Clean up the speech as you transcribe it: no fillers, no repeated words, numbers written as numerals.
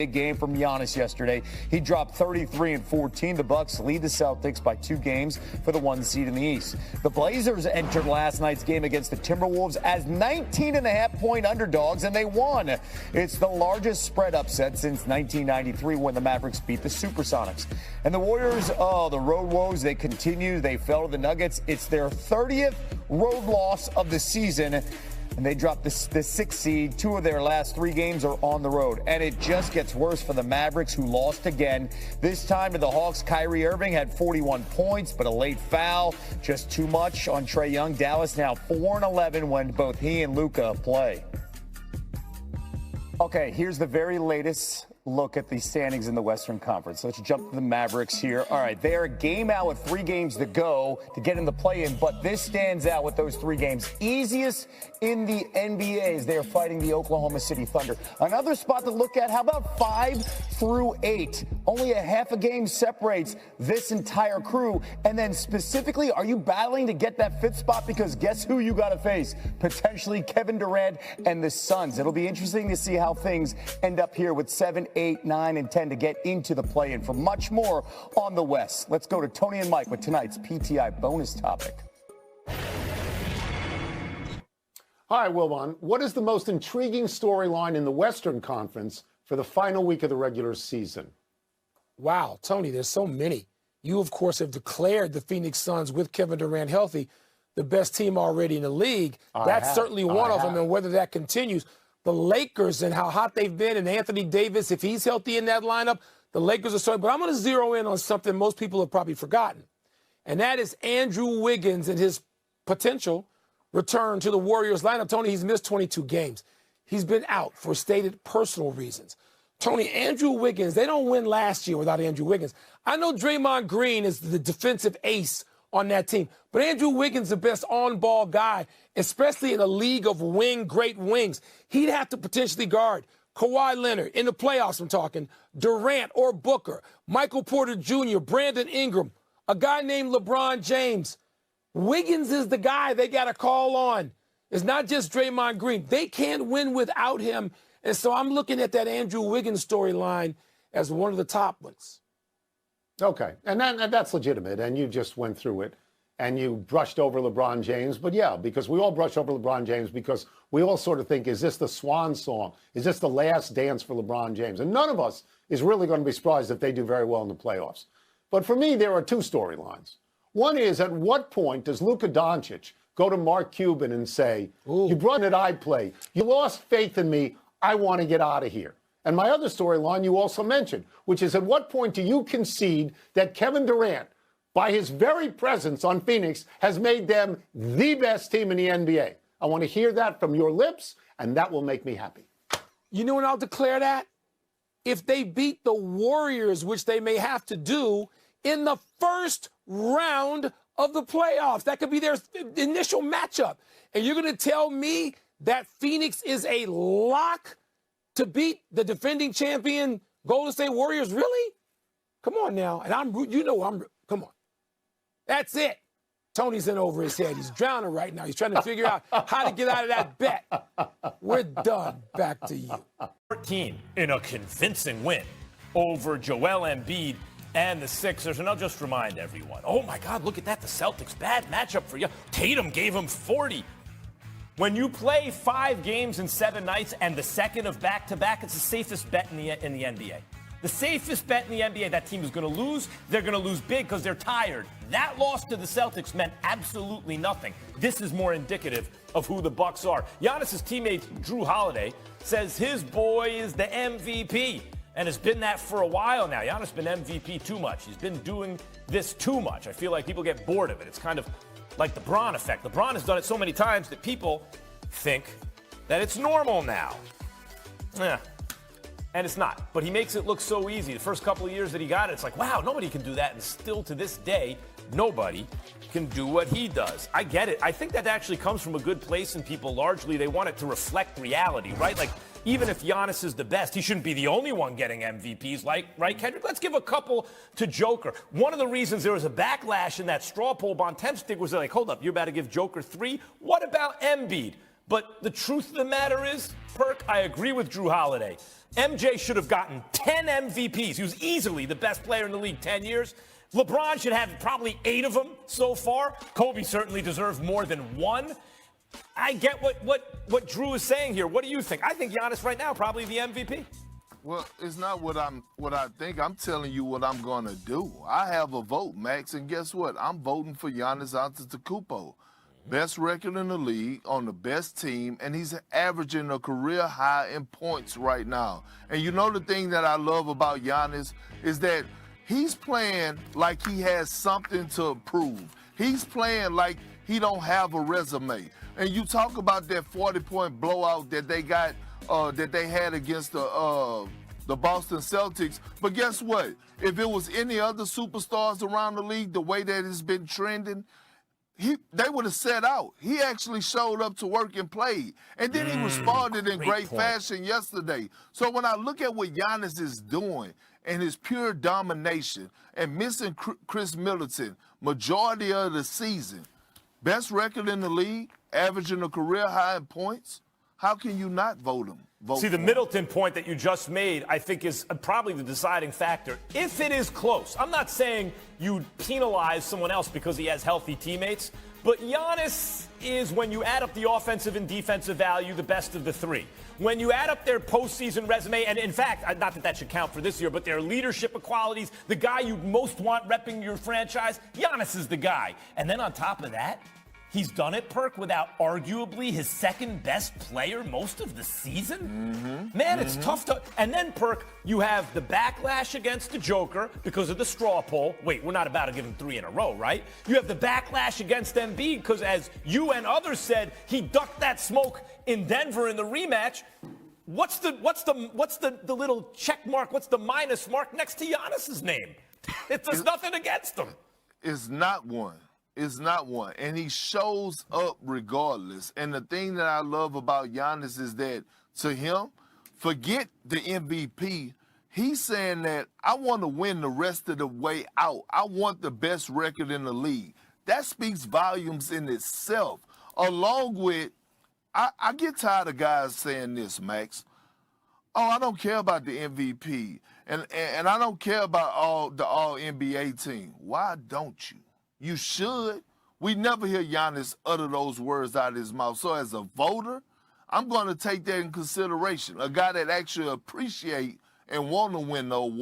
Big game from Giannis yesterday. He dropped 33 and 14. The Bucks lead the Celtics by 2 games for the 1 seed in the East. The Blazers entered last night's game against the Timberwolves as 19.5-point underdogs, and they won. It's the largest spread upset since 1993 when the Mavericks beat the Supersonics. And the Warriors, the road woes, they continue. They fell to the Nuggets. It's their 30th road loss of the season. And they dropped the 6th seed. 2 of their last 3 games are on the road. And it just gets worse for the Mavericks, who lost again. This time to the Hawks. Kyrie Irving had 41 points, but a late foul. Just too much on Trae Young. Dallas now 4-11 when both he and Luka play. Okay, here's the very latest look at the standings in the Western Conference. Let's jump to the Mavericks here. All right, they are a game out with 3 games to go to get in the play-in, but this stands out with those 3 games. Easiest in the NBA as they are fighting the Oklahoma City Thunder. Another spot to look at, how about 5 through 8? Only a half a game separates this entire crew. And then specifically, are you battling to get that 5th spot? Because guess who you got to face? Potentially Kevin Durant and the Suns. It'll be interesting to see how things end up here with 7, 8, 9, and 10 to get into the play-in. For much more on the West, let's go to Tony and Mike with tonight's PTI bonus topic. Hi, Wilbon. What is the most intriguing storyline in the Western Conference for the final week of the regular season? Wow, Tony, there's so many. You, of course, have declared the Phoenix Suns with Kevin Durant healthy the best team already in the league. That's certainly one of them, and whether that continues. The Lakers and how hot they've been, and Anthony Davis, if he's healthy in that lineup, the Lakers are starting. But I'm going to zero in on something most people have probably forgotten, and that is Andrew Wiggins and his potential return to the Warriors lineup. Tony, he's missed 22 games. He's been out for stated personal reasons. Tony, Andrew Wiggins, they don't win last year without Andrew Wiggins. I know Draymond Green is the defensive ace on that team, but Andrew Wiggins the best on-ball guy, especially in a league of great wings. He'd have to potentially guard Kawhi Leonard in the playoffs, I'm talking, Durant or Booker, Michael Porter Jr., Brandon Ingram, a guy named LeBron James. Wiggins is the guy they got to call on. It's not just Draymond Green. They can't win without him. And so I'm looking at that Andrew Wiggins storyline as one of the top ones. Okay, and that's legitimate, and you just went through it, and you brushed over LeBron James. But yeah, because we all brush over LeBron James because we all sort of think, is this the swan song? Is this the last dance for LeBron James? And none of us is really going to be surprised if they do very well in the playoffs. But for me, there are 2 storylines. One is, at what point does Luka Doncic go to Mark Cuban and say, you brought it, I play. You lost faith in me. I want to get out of here. And my other storyline you also mentioned, which is, at what point do you concede that Kevin Durant, by his very presence on Phoenix, has made them the best team in the NBA? I want to hear that from your lips, and that will make me happy. You know when I'll declare that? If they beat the Warriors, which they may have to do, in the first round of the playoffs. That could be their initial matchup. And you're going to tell me that Phoenix is a lock to beat the defending champion Golden State Warriors? Really? Come on now. And come on. That's it. Tony's in over his head. He's drowning right now. He's trying to figure out how to get out of that bet. We're done. Back to you. 14 in a convincing win over Joel Embiid and the Sixers. And I'll just remind everyone, oh my God, look at that. The Celtics, bad matchup for you. Tatum gave him 40. When you play 5 games in 7 nights and the second of back-to-back, it's the safest bet in the NBA. The safest bet in the NBA, that team is going to lose. They're going to lose big because they're tired. That loss to the Celtics meant absolutely nothing. This is more indicative of who the Bucks are. Giannis's teammate, Drew Holiday, says his boy is the MVP and has been that for a while now. Giannis has been MVP too much. He's been doing this too much. I feel like people get bored of it. It's kind of like the LeBron effect. LeBron has done it so many times that people think that it's normal now. Yeah. And it's not. But he makes it look so easy. The first couple of years that he got it, it's like, wow, nobody can do that. And still to this day, nobody can do what he does. I get it. I think that actually comes from a good place in people. Largely, they want it to reflect reality, right? Like, even if Giannis is the best, he shouldn't be the only one getting MVPs, like, right, Kendrick? Let's give a couple to Joker. One of the reasons there was a backlash in that straw poll, Bontemps was like, hold up, you're about to give Joker 3? What about Embiid? But the truth of the matter is, Perk, I agree with Drew Holiday. MJ should have gotten 10 MVPs. He was easily the best player in the league 10 years. LeBron should have probably 8 of them so far. Kobe certainly deserves more than 1. I get what Drew is saying here. What do you think? I think Giannis right now probably the MVP. Well, it's not what I think. I'm telling you what I'm going to do. I have a vote, Max, and guess what? I'm voting for Giannis Antetokounmpo. Best record in the league on the best team, and he's averaging a career high in points right now. And you know the thing that I love about Giannis is that he's playing like he has something to prove. He's playing like he don't have a resume. And you talk about that 40-point blowout that they got, that they had against the Boston Celtics. But guess what? If it was any other superstars around the league, the way that it's been trending, they would have set out. He actually showed up to work and played. And then he responded in great fashion yesterday. So when I look at what Giannis is doing and his pure domination and missing Chris Middleton majority of the season, best record in the league, averaging a career high in points, how can you not vote him? See, the Middleton point that you just made, I think, is probably the deciding factor. If it is close, I'm not saying you penalize someone else because he has healthy teammates, but Giannis is, when you add up the offensive and defensive value, the best of the 3. When you add up their postseason resume, and in fact, not that should count for this year, but their leadership qualities, the guy you most want repping your franchise, Giannis is the guy. And then on top of that, he's done it, Perk, without arguably his second best player most of the season. Man, it's tough to. And then, Perk, you have the backlash against the Joker because of the straw poll. Wait, we're not about to give him 3 in a row, right? You have the backlash against Embiid because, as you and others said, he ducked that smoke in Denver in the rematch. What's the little check mark? What's the minus mark next to Giannis's name? There's nothing against him. It's not one. It's not one. And he shows up regardless. And the thing that I love about Giannis is that, to him, forget the MVP. He's saying that I want to win the rest of the way out. I want the best record in the league. That speaks volumes in itself. Along with, I get tired of guys saying this, Max. Oh, I don't care about the MVP. And I don't care about the All-NBA team. Why don't you? You should. We never hear Giannis utter those words out of his mouth. So as a voter, I'm going to take that in consideration. A guy that actually appreciate and want to win the award.